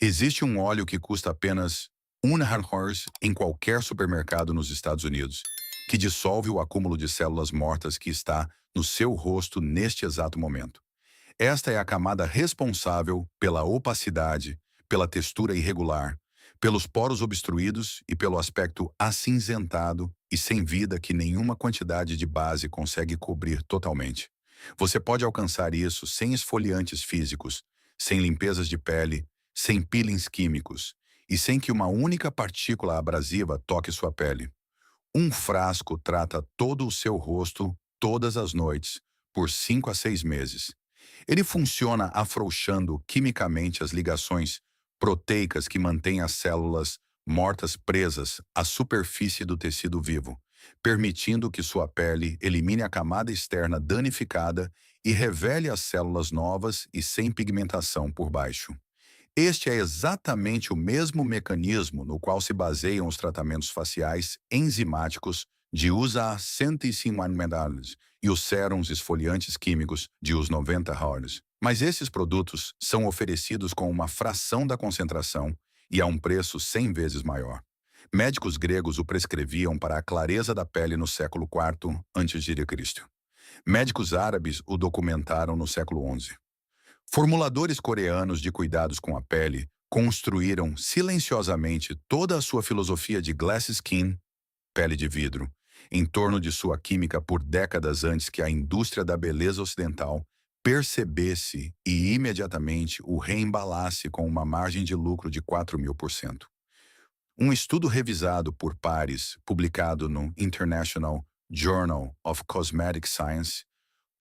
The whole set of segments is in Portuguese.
Existe um óleo que custa apenas $1 em qualquer supermercado nos Estados Unidos, que dissolve o acúmulo de células mortas que está no seu rosto neste exato momento. Esta é a camada responsável pela opacidade, pela textura irregular, pelos poros obstruídos e pelo aspecto acinzentado e sem vida que nenhuma quantidade de base consegue cobrir totalmente. Você pode alcançar isso sem esfoliantes físicos, sem limpezas de pele, sem peelings químicos e sem que uma única partícula abrasiva toque sua pele. Um frasco trata todo o seu rosto todas as noites, por 5 a 6 meses. Ele funciona afrouxando quimicamente as ligações proteicas que mantêm as células mortas presas à superfície do tecido vivo, permitindo que sua pele elimine a camada externa danificada e revele as células novas e sem pigmentação por baixo. Este é exatamente o mesmo mecanismo no qual se baseiam os tratamentos faciais enzimáticos de USA 105 medalhas e os sérums esfoliantes químicos de US 90 horas. Mas esses produtos são oferecidos com uma fração da concentração e a um preço 100 vezes maior. Médicos gregos o prescreviam para a clareza da pele no século IV a.C. Médicos árabes o documentaram no século XI. Formuladores coreanos de cuidados com a pele construíram silenciosamente toda a sua filosofia de glass skin, pele de vidro, em torno de sua química por décadas antes que a indústria da beleza ocidental percebesse e imediatamente o reembalasse com uma margem de lucro de 4.000%. Um estudo revisado por pares, publicado no International Journal of Cosmetic Science,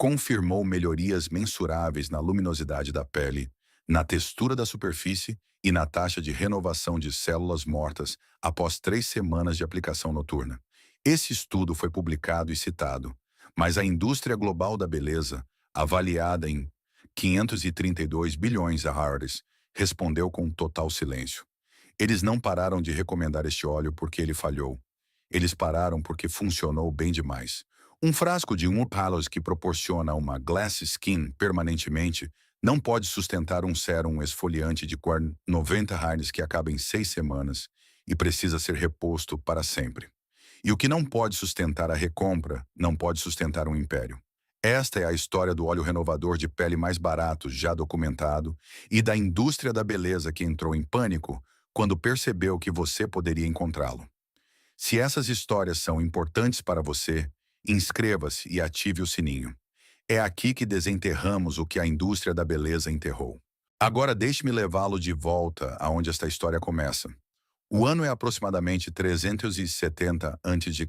confirmou melhorias mensuráveis na luminosidade da pele, na textura da superfície e na taxa de renovação de células mortas após 3 semanas de aplicação noturna. Esse estudo foi publicado e citado, mas a indústria global da beleza, avaliada em 532 bilhões de dólares, respondeu com total silêncio. Eles não pararam de recomendar este óleo porque ele falhou. Eles pararam porque funcionou bem demais. Um frasco de palos que proporciona uma glass skin permanentemente não pode sustentar um sérum esfoliante de 90 Hz que acaba em 6 semanas e precisa ser reposto para sempre. E o que não pode sustentar a recompra, não pode sustentar um império. Esta é a história do óleo renovador de pele mais barato já documentado e da indústria da beleza que entrou em pânico quando percebeu que você poderia encontrá-lo. Se essas histórias são importantes para você, inscreva-se e ative o sininho. É aqui que desenterramos o que a indústria da beleza enterrou. Agora deixe-me levá-lo de volta aonde esta história começa. O ano é aproximadamente 370 a.C.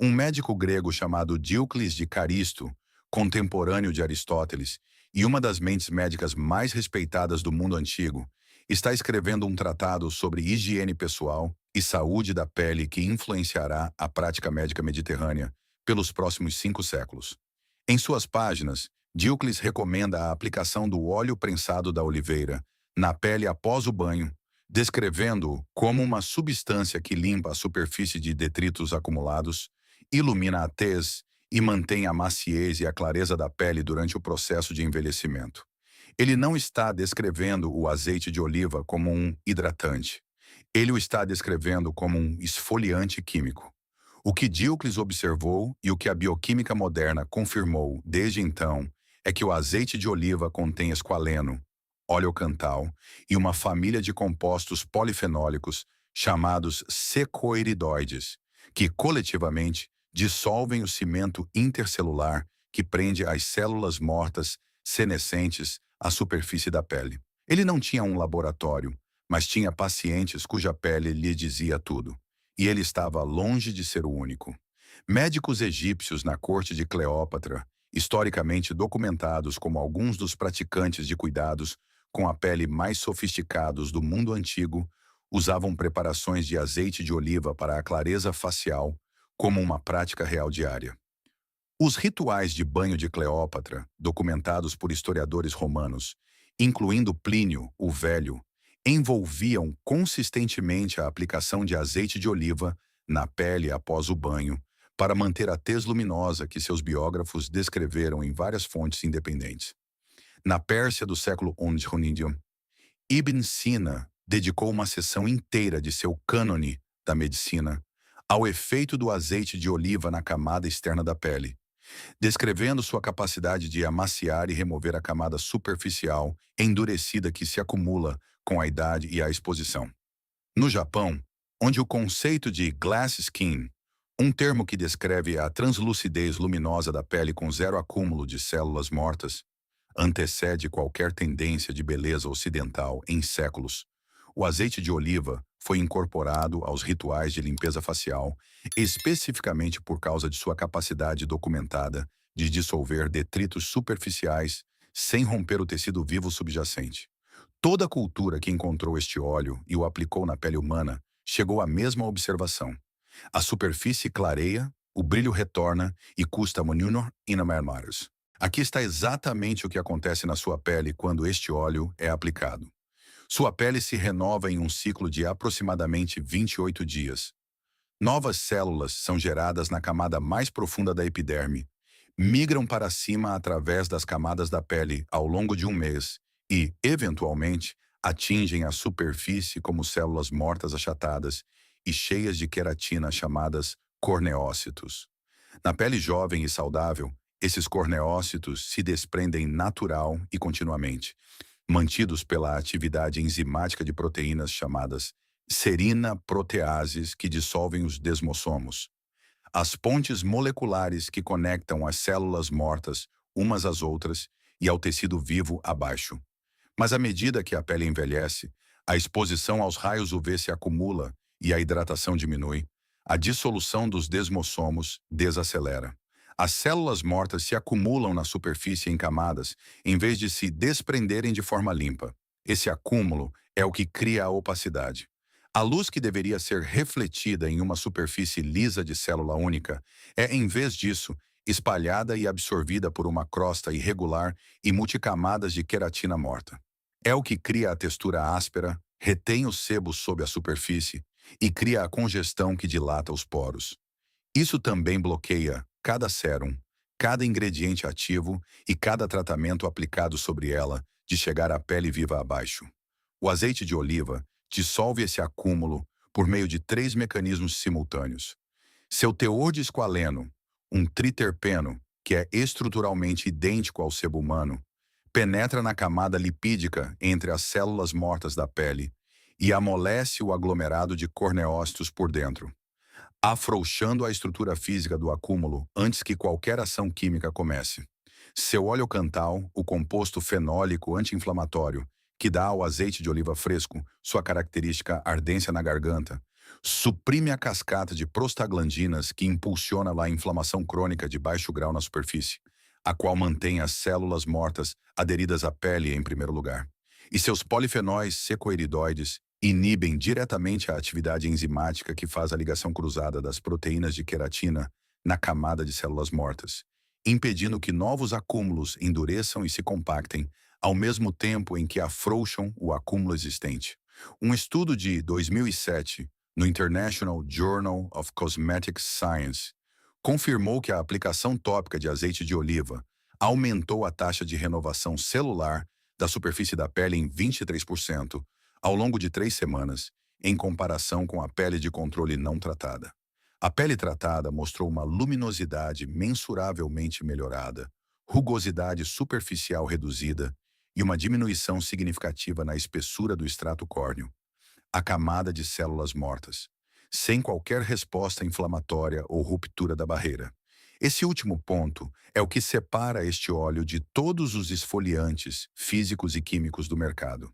Um médico grego chamado Díocles de Caristo, contemporâneo de Aristóteles e uma das mentes médicas mais respeitadas do mundo antigo, está escrevendo um tratado sobre higiene pessoal e saúde da pele que influenciará a prática médica mediterrânea pelos próximos 5 séculos. Em suas páginas, Díocles recomenda a aplicação do óleo prensado da oliveira na pele após o banho, descrevendo-o como uma substância que limpa a superfície de detritos acumulados, ilumina a tez e mantém a maciez e a clareza da pele durante o processo de envelhecimento. Ele não está descrevendo o azeite de oliva como um hidratante. Ele o está descrevendo como um esfoliante químico. O que Díocles observou e o que a bioquímica moderna confirmou desde então é que o azeite de oliva contém esqualeno, óleo cantal e uma família de compostos polifenólicos chamados secoiridoides, que coletivamente dissolvem o cimento intercelular que prende as células mortas senescentes à superfície da pele. Ele não tinha um laboratório, mas tinha pacientes cuja pele lhe dizia tudo. E ele estava longe de ser o único. Médicos egípcios na corte de Cleópatra, historicamente documentados como alguns dos praticantes de cuidados com a pele mais sofisticados do mundo antigo, usavam preparações de azeite de oliva para a clareza facial como uma prática real diária. Os rituais de banho de Cleópatra, documentados por historiadores romanos, incluindo Plínio, o Velho, envolviam consistentemente a aplicação de azeite de oliva na pele após o banho, para manter a tez luminosa que seus biógrafos descreveram em várias fontes independentes. Na Pérsia do século XI, Ibn Sina dedicou uma seção inteira de seu Cânone da Medicina ao efeito do azeite de oliva na camada externa da pele, descrevendo sua capacidade de amaciar e remover a camada superficial endurecida que se acumula com a idade e a exposição. No Japão, onde o conceito de glass skin, um termo que descreve a translucidez luminosa da pele com zero acúmulo de células mortas, antecede qualquer tendência de beleza ocidental em séculos, o azeite de oliva foi incorporado aos rituais de limpeza facial, especificamente por causa de sua capacidade documentada de dissolver detritos superficiais sem romper o tecido vivo subjacente. Toda cultura que encontrou este óleo e o aplicou na pele humana chegou à mesma observação. A superfície clareia, o brilho retorna e custa menor inamermaros. Aqui está exatamente o que acontece na sua pele quando este óleo é aplicado. Sua pele se renova em um ciclo de aproximadamente 28 dias. Novas células são geradas na camada mais profunda da epiderme, migram para cima através das camadas da pele ao longo de um mês e, eventualmente, atingem a superfície como células mortas achatadas e cheias de queratina chamadas corneócitos. Na pele jovem e saudável, esses corneócitos se desprendem natural e continuamente, mantidos pela atividade enzimática de proteínas chamadas serina-proteases que dissolvem os desmossomos. As pontes moleculares que conectam as células mortas umas às outras e ao tecido vivo abaixo. Mas à medida que a pele envelhece, a exposição aos raios UV se acumula e a hidratação diminui, a dissolução dos desmossomos desacelera. As células mortas se acumulam na superfície em camadas, em vez de se desprenderem de forma limpa. Esse acúmulo é o que cria a opacidade. A luz que deveria ser refletida em uma superfície lisa de célula única é, em vez disso, espalhada e absorvida por uma crosta irregular e multicamadas de queratina morta. É o que cria a textura áspera, retém o sebo sob a superfície e cria a congestão que dilata os poros. Isso também bloqueia cada sérum, cada ingrediente ativo e cada tratamento aplicado sobre ela de chegar à pele viva abaixo. O azeite de oliva dissolve esse acúmulo por meio de 3 mecanismos simultâneos. Seu teor de esqualeno, um triterpeno, que é estruturalmente idêntico ao sebo humano, penetra na camada lipídica entre as células mortas da pele e amolece o aglomerado de corneócitos por dentro, afrouxando a estrutura física do acúmulo antes que qualquer ação química comece. Seu óleo cantal, o composto fenólico anti-inflamatório, que dá ao azeite de oliva fresco sua característica ardência na garganta, suprime a cascata de prostaglandinas que impulsiona a inflamação crônica de baixo grau na superfície, a qual mantém as células mortas aderidas à pele em primeiro lugar. E seus polifenóis secoiridoides inibem diretamente a atividade enzimática que faz a ligação cruzada das proteínas de queratina na camada de células mortas, impedindo que novos acúmulos endureçam e se compactem, ao mesmo tempo em que afrouxam o acúmulo existente. Um estudo de 2007, no International Journal of Cosmetic Science, confirmou que a aplicação tópica de azeite de oliva aumentou a taxa de renovação celular da superfície da pele em 23% ao longo de 3 semanas, em comparação com a pele de controle não tratada. A pele tratada mostrou uma luminosidade mensuravelmente melhorada, rugosidade superficial reduzida e uma diminuição significativa na espessura do extrato córneo, a camada de células mortas, sem qualquer resposta inflamatória ou ruptura da barreira. Esse último ponto é o que separa este óleo de todos os esfoliantes físicos e químicos do mercado.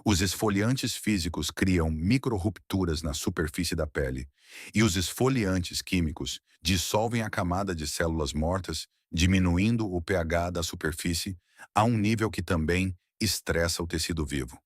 Os esfoliantes físicos criam microrrupturas na superfície da pele, e os esfoliantes químicos dissolvem a camada de células mortas, diminuindo o pH da superfície a um nível que também estressa o tecido vivo.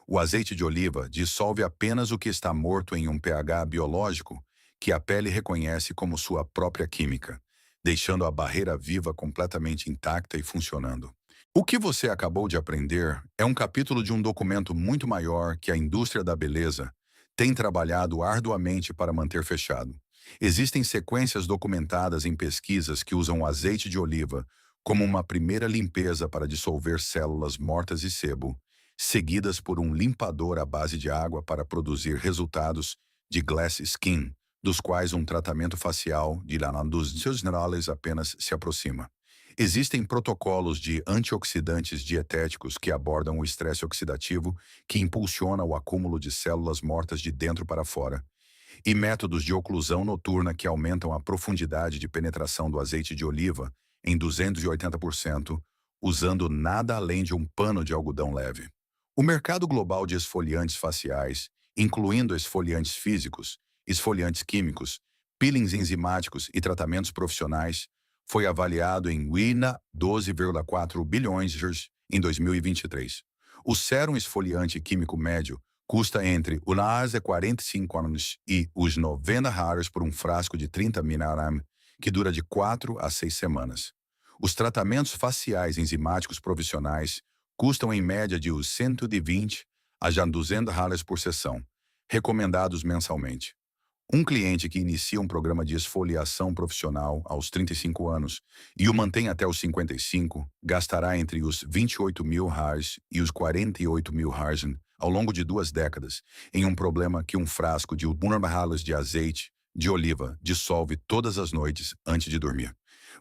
O azeite de oliva dissolve apenas o que está morto em um pH biológico que a pele reconhece como sua própria química, deixando a barreira viva completamente intacta e funcionando. O que você acabou de aprender é um capítulo de um documento muito maior que a indústria da beleza tem trabalhado arduamente para manter fechado. Existem sequências documentadas em pesquisas que usam o azeite de oliva como uma primeira limpeza para dissolver células mortas e sebo, seguidas por um limpador à base de água para produzir resultados de glass skin, dos quais um tratamento facial de lana dos seus minerais apenas se aproxima. Existem protocolos de antioxidantes dietéticos que abordam o estresse oxidativo que impulsiona o acúmulo de células mortas de dentro para fora, e métodos de oclusão noturna que aumentam a profundidade de penetração do azeite de oliva em 280%, usando nada além de um pano de algodão leve. O mercado global de esfoliantes faciais, incluindo esfoliantes físicos, esfoliantes químicos, peelings enzimáticos e tratamentos profissionais, foi avaliado em UINA 12,4 bilhões em 2023. O sérum esfoliante químico médio custa entre os 45 anos e os 90 reais por um frasco de 30 mg, que dura de 4 a 6 semanas. Os tratamentos faciais enzimáticos profissionais custam em média de os 120 a já 200 reais por sessão, recomendados mensalmente. Um cliente que inicia um programa de esfoliação profissional aos 35 anos e o mantém até os 55, gastará entre os 28 mil reais e os 48 mil reais ao longo de 2 décadas em um problema que um frasco de 1 reais de azeite de oliva dissolve todas as noites antes de dormir.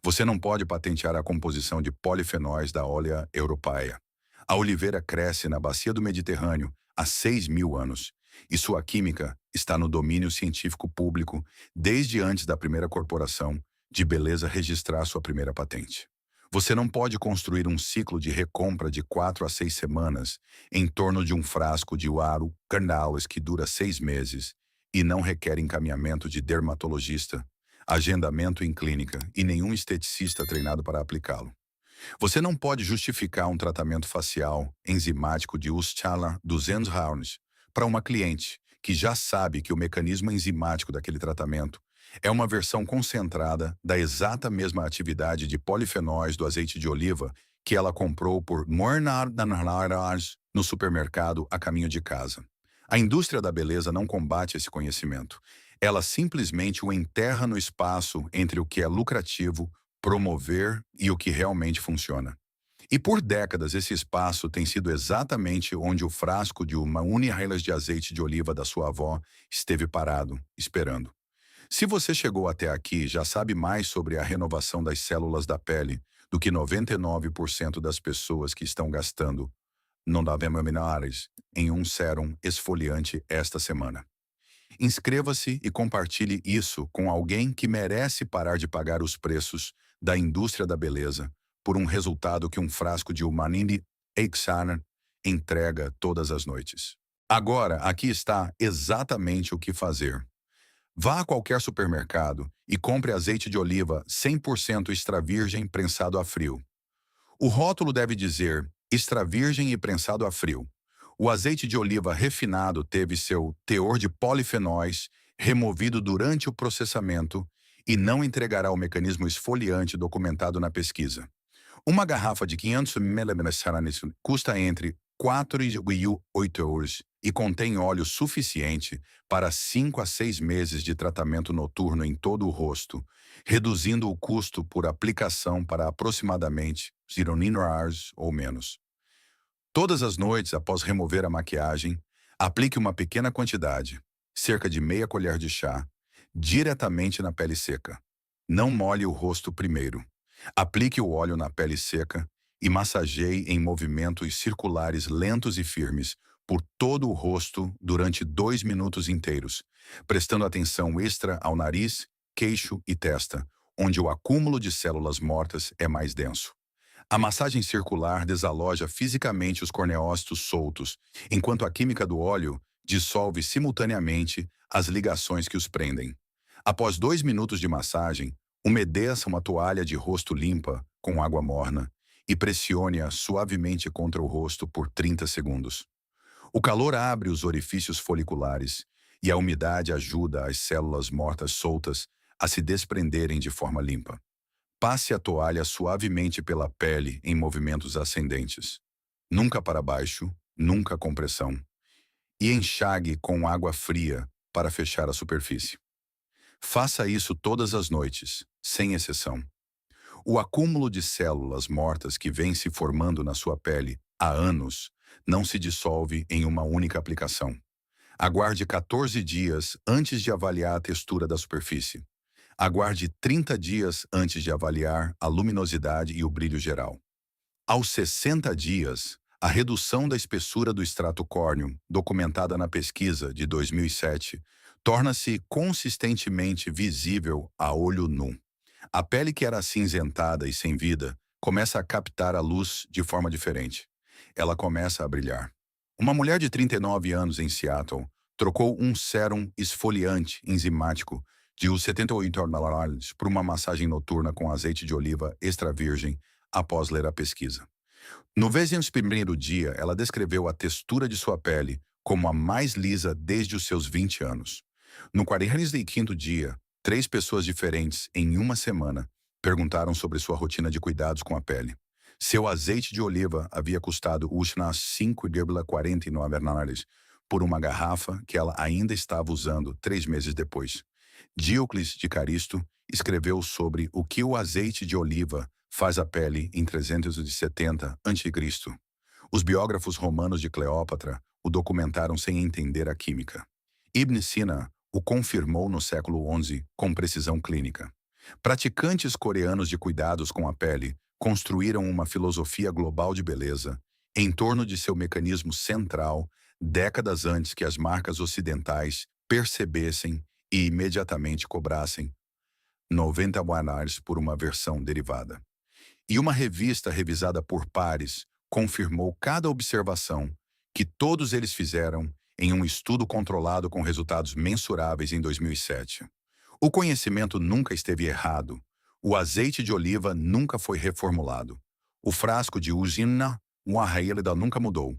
Você não pode patentear a composição de polifenóis da Olea europaea. A oliveira cresce na bacia do Mediterrâneo há 6.000 anos, e sua química está no domínio científico público desde antes da primeira corporação de beleza registrar sua primeira patente. Você não pode construir um ciclo de recompra de 4 a 6 semanas em torno de um frasco de Uaro Carnales que dura 6 meses e não requer encaminhamento de dermatologista, agendamento em clínica e nenhum esteticista treinado para aplicá-lo. Você não pode justificar um tratamento facial enzimático de Uschala 200 rounds para uma cliente que já sabe que o mecanismo enzimático daquele tratamento é uma versão concentrada da exata mesma atividade de polifenóis do azeite de oliva que ela comprou por R$ no supermercado a caminho de casa. A indústria da beleza não combate esse conhecimento. Ela simplesmente o enterra no espaço entre o que é lucrativo, promover e o que realmente funciona. E por décadas esse espaço tem sido exatamente onde o frasco de uma unirreilas de azeite de oliva da sua avó esteve parado, esperando. Se você chegou até aqui, já sabe mais sobre a renovação das células da pele do que 99% das pessoas que estão gastando não minerais em um sérum esfoliante esta semana. Inscreva-se e compartilhe isso com alguém que merece parar de pagar os preços da indústria da beleza por um resultado que um frasco de Humanity Exana entrega todas as noites. Agora, aqui está exatamente o que fazer. Vá a qualquer supermercado e compre azeite de oliva 100% extra virgem prensado a frio. O rótulo deve dizer extra virgem e prensado a frio. O azeite de oliva refinado teve seu teor de polifenóis removido durante o processamento e não entregará o mecanismo esfoliante documentado na pesquisa. Uma garrafa de 500 ml custa entre 4 e 8 euros e contém óleo suficiente para 5 a 6 meses de tratamento noturno em todo o rosto, reduzindo o custo por aplicação para aproximadamente 0 hours ou menos. Todas as noites, após remover a maquiagem, aplique uma pequena quantidade, cerca de meia colher de chá, diretamente na pele seca. Não molhe o rosto primeiro. Aplique o óleo na pele seca e massageie em movimentos circulares lentos e firmes por todo o rosto durante 2 minutos inteiros, prestando atenção extra ao nariz, queixo e testa, onde o acúmulo de células mortas é mais denso. A massagem circular desaloja fisicamente os corneócitos soltos, enquanto a química do óleo dissolve simultaneamente as ligações que os prendem. Após 2 minutos de massagem, umedeça uma toalha de rosto limpa com água morna e pressione-a suavemente contra o rosto por 30 segundos. O calor abre os orifícios foliculares e a umidade ajuda as células mortas soltas a se desprenderem de forma limpa. Passe a toalha suavemente pela pele em movimentos ascendentes. Nunca para baixo, nunca com pressão. E enxague com água fria para fechar a superfície. Faça isso todas as noites, sem exceção. O acúmulo de células mortas que vem se formando na sua pele há anos Não se dissolve em uma única aplicação. Aguarde 14 dias antes de avaliar a textura da superfície. Aguarde 30 dias antes de avaliar a luminosidade e o brilho geral. Aos 60 dias, a redução da espessura do extrato córneo, documentada na pesquisa de 2007, torna-se consistentemente visível a olho nu. A pele que era acinzentada e sem vida começa a captar a luz de forma diferente. Ela começa a brilhar. Uma mulher de 39 anos em Seattle trocou um sérum esfoliante enzimático de US$ 78 por uma massagem noturna com azeite de oliva extra virgem após ler a pesquisa. No 21º dia, ela descreveu a textura de sua pele como a mais lisa desde os seus 20 anos. No 45º dia, 3 pessoas diferentes, em uma semana, perguntaram sobre sua rotina de cuidados com a pele. Seu azeite de oliva havia custado US$ 5,49 por uma garrafa que ela ainda estava usando 3 meses depois. Diocles de Caristo escreveu sobre o que o azeite de oliva faz à pele em 370 a.C. Os biógrafos romanos de Cleópatra o documentaram sem entender a química. Ibn Sina o confirmou no século XI com precisão clínica. Praticantes coreanos de cuidados com a pele construíram uma filosofia global de beleza em torno de seu mecanismo central décadas antes que as marcas ocidentais percebessem e imediatamente cobrassem US$ 90 por uma versão derivada. E uma revista revisada por pares confirmou cada observação que todos eles fizeram em um estudo controlado com resultados mensuráveis em 2007. O conhecimento nunca esteve errado. O azeite de oliva nunca foi reformulado. O frasco de usina Wahailida nunca mudou.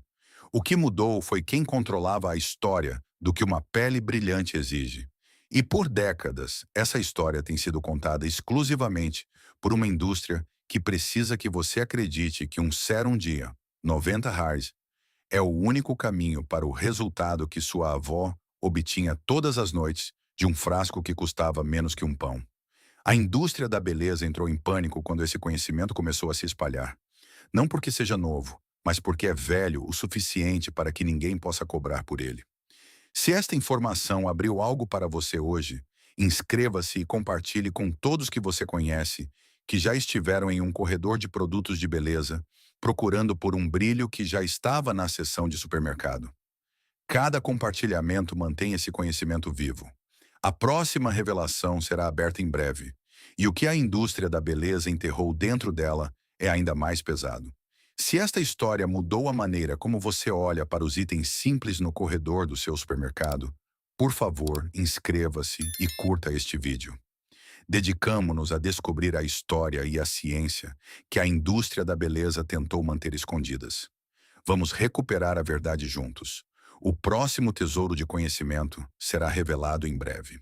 O que mudou foi quem controlava a história do que uma pele brilhante exige. E por décadas, essa história tem sido contada exclusivamente por uma indústria que precisa que você acredite que um sérum dia, R$ 90, é o único caminho para o resultado que sua avó obtinha todas as noites de um frasco que custava menos que um pão. A indústria da beleza entrou em pânico quando esse conhecimento começou a se espalhar. Não porque seja novo, mas porque é velho o suficiente para que ninguém possa cobrar por ele. Se esta informação abriu algo para você hoje, inscreva-se e compartilhe com todos que você conhece que já estiveram em um corredor de produtos de beleza, procurando por um brilho que já estava na seção de supermercado. Cada compartilhamento mantém esse conhecimento vivo. A próxima revelação será aberta em breve, e o que a indústria da beleza enterrou dentro dela é ainda mais pesado. Se esta história mudou a maneira como você olha para os itens simples no corredor do seu supermercado, por favor, inscreva-se e curta este vídeo. Dedicamo-nos a descobrir a história e a ciência que a indústria da beleza tentou manter escondidas. Vamos recuperar a verdade juntos. O próximo tesouro de conhecimento será revelado em breve.